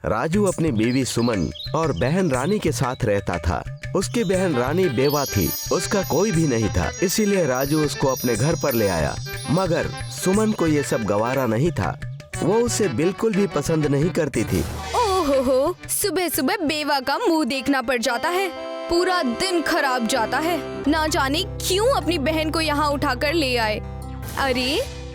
राजू अपनी बीवी सुमन और बहन रानी के साथ रहता था। उसकी बहन रानी बेवा थी, उसका कोई भी नहीं था, इसीलिए राजू उसको अपने घर पर ले आया। मगर सुमन को ये सब गवारा नहीं था, वो उसे बिल्कुल भी पसंद नहीं करती थी। ओहो, सुबह सुबह बेवा का मुंह देखना पड़ जाता है, पूरा दिन खराब जाता है। ना जाने क्यों अपनी बहन को यहाँ उठाकर ले आए। अरे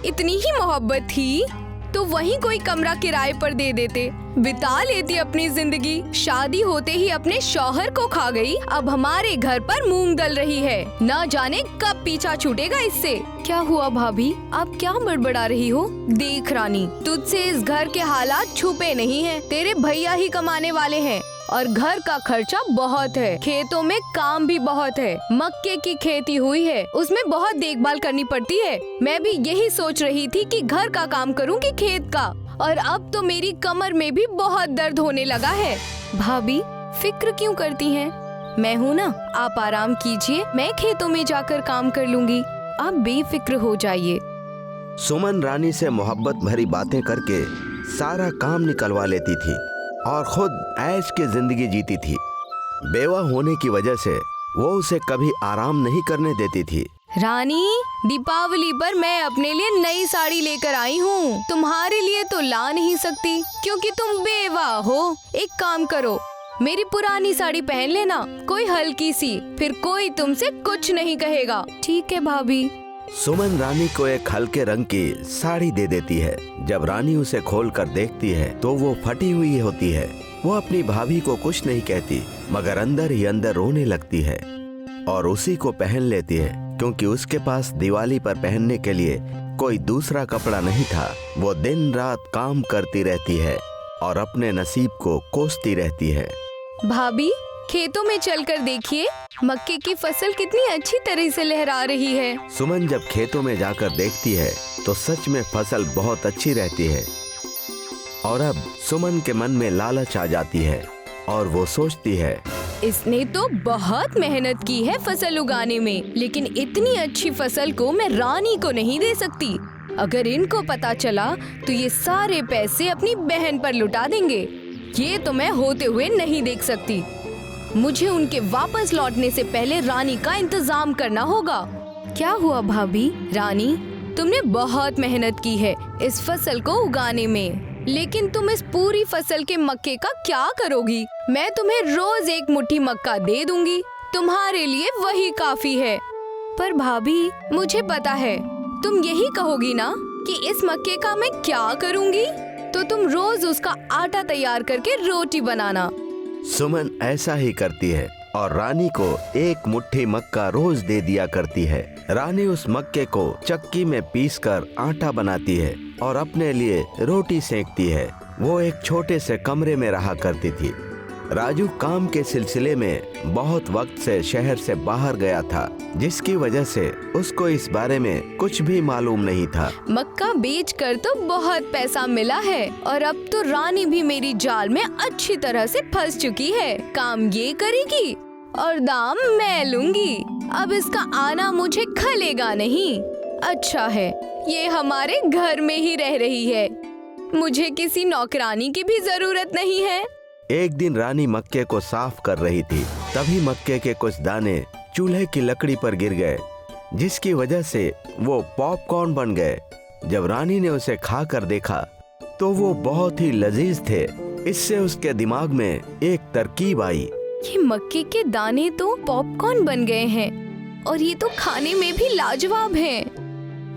इतनी ही मोहब्बत थी तो वहीं कोई कमरा किराए पर दे देते, बिता लेती अपनी जिंदगी। शादी होते ही अपने शौहर को खा गई, अब हमारे घर पर मूंग दल रही है। ना जाने कब पीछा छूटेगा इससे। क्या हुआ भाभी, आप क्या बड़बड़ा रही हो? देख रानी, तुझसे इस घर के हालात छुपे नहीं हैं। तेरे भैया ही कमाने वाले हैं और घर का खर्चा बहुत है, खेतों में काम भी बहुत है। मक्के की खेती हुई है, उसमें बहुत देखभाल करनी पड़ती है। मैं भी यही सोच रही थी कि घर का काम करूं कि खेत का, और अब तो मेरी कमर में भी बहुत दर्द होने लगा है। भाभी फिक्र क्यों करती हैं? मैं हूँ ना, आप आराम कीजिए, मैं खेतों में जाकर काम कर लूंगी, आप बेफिक्र हो जाइए। सुमन रानी से मोहब्बत भरी बातें करके सारा काम निकलवा लेती थी और खुद ऐश की जिंदगी जीती थी। बेवा होने की वजह से वो उसे कभी आराम नहीं करने देती थी। रानी, दीपावली पर मैं अपने लिए नई साड़ी लेकर आई हूँ, तुम्हारे लिए तो ला नहीं सकती क्योंकि तुम बेवा हो। एक काम करो, मेरी पुरानी साड़ी पहन लेना, कोई हल्की सी, फिर कोई तुमसे कुछ नहीं कहेगा। ठीक है भाभी। सुमन रानी को एक हल्के रंग की साड़ी दे देती है। जब रानी उसे खोलकर देखती है तो वो फटी हुई होती है। वो अपनी भाभी को कुछ नहीं कहती, मगर अंदर ही अंदर रोने लगती है और उसी को पहन लेती है क्योंकि उसके पास दिवाली पर पहनने के लिए कोई दूसरा कपड़ा नहीं था। वो दिन रात काम करती रहती है और अपने नसीब को कोसती रहती है। भाभी, खेतों में चलकर देखिए, मक्के की फसल कितनी अच्छी तरह से लहरा रही है। सुमन जब खेतों में जाकर देखती है तो सच में फसल बहुत अच्छी रहती है और अब सुमन के मन में लालच आ जाती है और वो सोचती है, इसने तो बहुत मेहनत की है फसल उगाने में, लेकिन इतनी अच्छी फसल को मैं रानी को नहीं दे सकती। अगर इनको पता चला तो ये सारे पैसे अपनी बहन पर लुटा देंगे। ये तो मैं होते हुए नहीं देख सकती। मुझे उनके वापस लौटने से पहले रानी का इंतजाम करना होगा। क्या हुआ भाभी? रानी, तुमने बहुत मेहनत की है इस फसल को उगाने में, लेकिन तुम इस पूरी फसल के मक्के का क्या करोगी? मैं तुम्हें रोज एक मुट्ठी मक्का दे दूंगी, तुम्हारे लिए वही काफी है। पर भाभी, मुझे पता है तुम यही कहोगी ना कि इस मक्के का मैं क्या करूंगी, तो तुम रोज उसका आटा तैयार करके रोटी बनाना। सुमन ऐसा ही करती है और रानी को एक मुट्ठी मक्का रोज दे दिया करती है। रानी उस मक्के को चक्की में पीसकर आटा बनाती है और अपने लिए रोटी सेकती है। वो एक छोटे से कमरे में रहा करती थी। राजू काम के सिलसिले में बहुत वक्त से शहर से बाहर गया था, जिसकी वजह से उसको इस बारे में कुछ भी मालूम नहीं था। मक्का बेचकर तो बहुत पैसा मिला है और अब तो रानी भी मेरी जाल में अच्छी तरह से फंस चुकी है। काम ये करेगी और दाम मैं लूंगी। अब इसका आना मुझे खलेगा नहीं। अच्छा है, ये हमारे घर में ही रह रही है, मुझे किसी नौकरानी की भी जरूरत नहीं है। एक दिन रानी मक्के को साफ कर रही थी, तभी मक्के के कुछ दाने चूल्हे की लकड़ी पर गिर गए, जिसकी वजह से वो पॉपकॉर्न बन गए। जब रानी ने उसे खाकर देखा तो वो बहुत ही लजीज थे। इससे उसके दिमाग में एक तरकीब आई। ये मक्के के दाने तो पॉपकॉर्न बन गए हैं और ये तो खाने में भी लाजवाब हैं।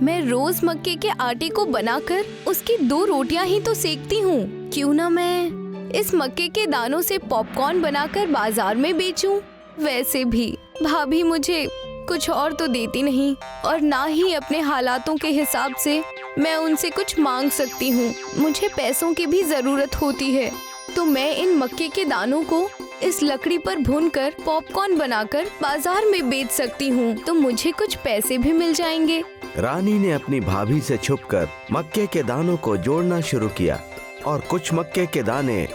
मैं रोज मक्के के आटे को बनाकर उसकी 2 रोटियां ही तो सेकती हूँ। क्यों ना मैं इस मक्के के दानों से पॉपकॉर्न बनाकर बाजार में बेचूं। वैसे भी भाभी मुझे कुछ और तो देती नहीं और ना ही अपने हालातों के हिसाब से मैं उनसे कुछ मांग सकती हूँ। मुझे पैसों की भी जरूरत होती है, तो मैं इन मक्के के दानों को इस लकड़ी पर भूनकर पॉपकॉर्न बनाकर बाजार में बेच सकती हूँ, तो मुझे कुछ पैसे भी मिल जाएंगे। रानी ने अपनी भाभी से छुपकर मक्के के दानों को जोड़ना शुरू किया और कुछ मक्के के दाने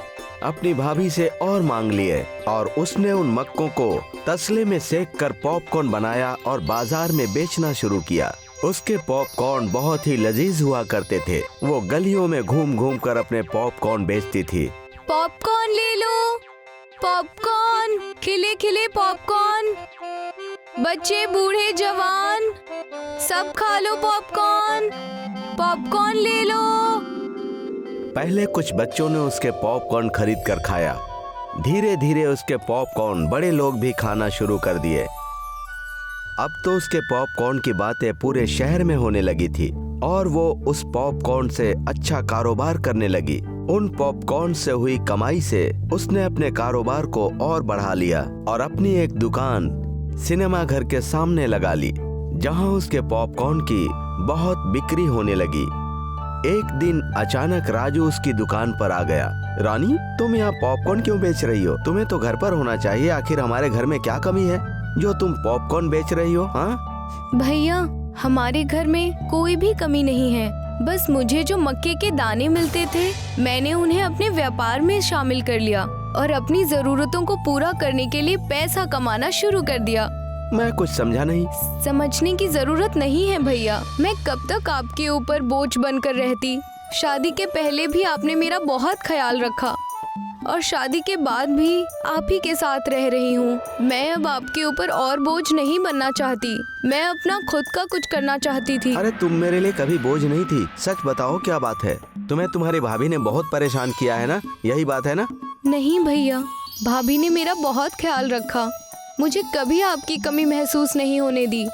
अपनी भाभी से और मांग लिए और उसने उन मक्कों को तसले में सेक कर पॉपकॉर्न बनाया और बाजार में बेचना शुरू किया। उसके पॉपकॉर्न बहुत ही लजीज हुआ करते थे। वो गलियों में घूम घूम कर अपने पॉपकॉर्न बेचती थी पॉपकॉर्न ले लो, पॉपकॉर्न, खिले खिले पॉपकॉर्न। बच्चे बूढ़े जवान सब खा लो पॉपकॉर्न, पॉपकॉर्न ले लो। पहले कुछ बच्चों ने उसके पॉपकॉर्न खरीद कर खाया। धीरे धीरे उसके पॉपकॉर्न बड़े लोग भी खाना शुरू कर दिए। अब तो उसके पॉपकॉर्न की बातें पूरे शहर में होने लगी थी और वो उस पॉपकॉर्न से अच्छा कारोबार करने लगी। उन पॉपकॉर्न से हुई कमाई से उसने अपने कारोबार को और बढ़ा लिया और अपनी एक दुकान सिनेमा घर के सामने लगा ली, जहां उसके पॉपकॉर्न की बहुत बिक्री होने लगी। एक दिन अचानक राजू उसकी दुकान पर आ गया। रानी, तुम यहाँ पॉपकॉर्न क्यों बेच रही हो? तुम्हें तो घर पर होना चाहिए। आखिर हमारे घर में क्या कमी है जो तुम पॉपकॉर्न बेच रही हो? हाँ भैया, हमारे घर में कोई भी कमी नहीं है। बस मुझे जो मक्के के दाने मिलते थे, मैंने उन्हें अपने व्यापार में शामिल कर लिया और अपनी जरूरतों को पूरा करने के लिए पैसा कमाना शुरू कर दिया। मैं कुछ समझा नहीं। समझने की जरूरत नहीं है भैया। मैं कब तक आपके ऊपर बोझ बनकर रहती? शादी के पहले भी आपने मेरा बहुत ख्याल रखा और शादी के बाद भी आप ही के साथ रह रही हूँ। मैं अब आपके ऊपर और बोझ नहीं बनना चाहती। मैं अपना खुद का कुछ करना चाहती थी। अरे तुम मेरे लिए कभी बोझ नहीं थी। सच बताओ, क्या बात है? तुम्हें तुम्हारी भाभी ने बहुत परेशान किया है ना? यही बात है ना? नहीं भैया, भाभी ने मेरा बहुत ख्याल रखा। मुझे कभी आपकी कमी महसूस नहीं होने दी।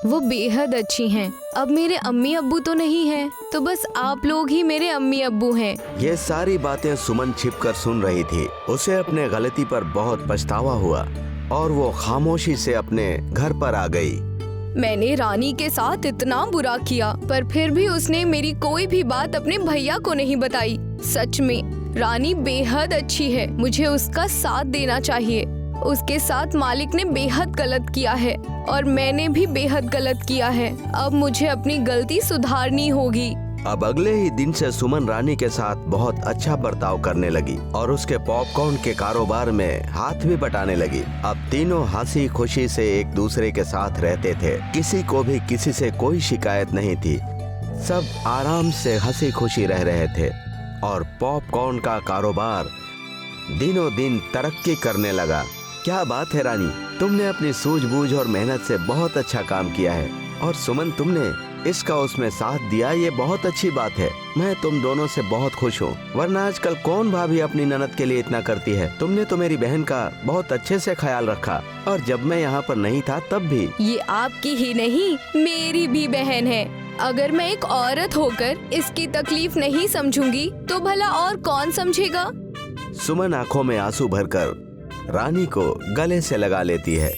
वो बेहद अच्छी हैं। अब मेरे अम्मी अब्बू तो नहीं हैं, तो बस आप लोग ही मेरे अम्मी अब्बू हैं। ये सारी बातें सुमन छिपकर सुन रही थी। उसे अपने गलती पर बहुत पछतावा हुआ और वो खामोशी से अपने घर पर आ गई। मैंने रानी के साथ इतना बुरा किया, पर फिर भी उसने मेरी कोई भी बात अपने भैया को नहीं बताई। सच में रानी बेहद अच्छी है। मुझे उसका साथ देना चाहिए। उसके साथ मालिक ने बेहद गलत किया है और मैंने भी बेहद गलत किया है। अब मुझे अपनी गलती सुधारनी होगी। अब अगले ही दिन से सुमन रानी के साथ बहुत अच्छा बर्ताव करने लगी और उसके पॉपकॉर्न के कारोबार में हाथ भी बटाने लगी। अब तीनों हंसी खुशी से एक दूसरे के साथ रहते थे। किसी को भी किसी से कोई शिकायत नहीं थी। सब आराम से हंसी खुशी रह रहे थे और पॉपकॉर्न का कारोबार दिनों दिन तरक्की करने लगा। क्या बात है रानी, तुमने अपनी सूझबूझ और मेहनत से बहुत अच्छा काम किया है और सुमन, तुमने इसका उसमें साथ दिया। ये बहुत अच्छी बात है। मैं तुम दोनों से बहुत खुश हूँ, वरना आजकल कौन भाभी अपनी ननद के लिए इतना करती है। तुमने तो मेरी बहन का बहुत अच्छे से ख्याल रखा और जब मैं यहाँ पर नहीं था तब भी। ये आपकी ही नहीं, मेरी भी बहन है। अगर मैं एक औरत होकर इसकी तकलीफ नहीं समझूंगी तो भला और कौन समझेगा? सुमन आंखों में आंसू भरकर रानी को गले से लगा लेती है।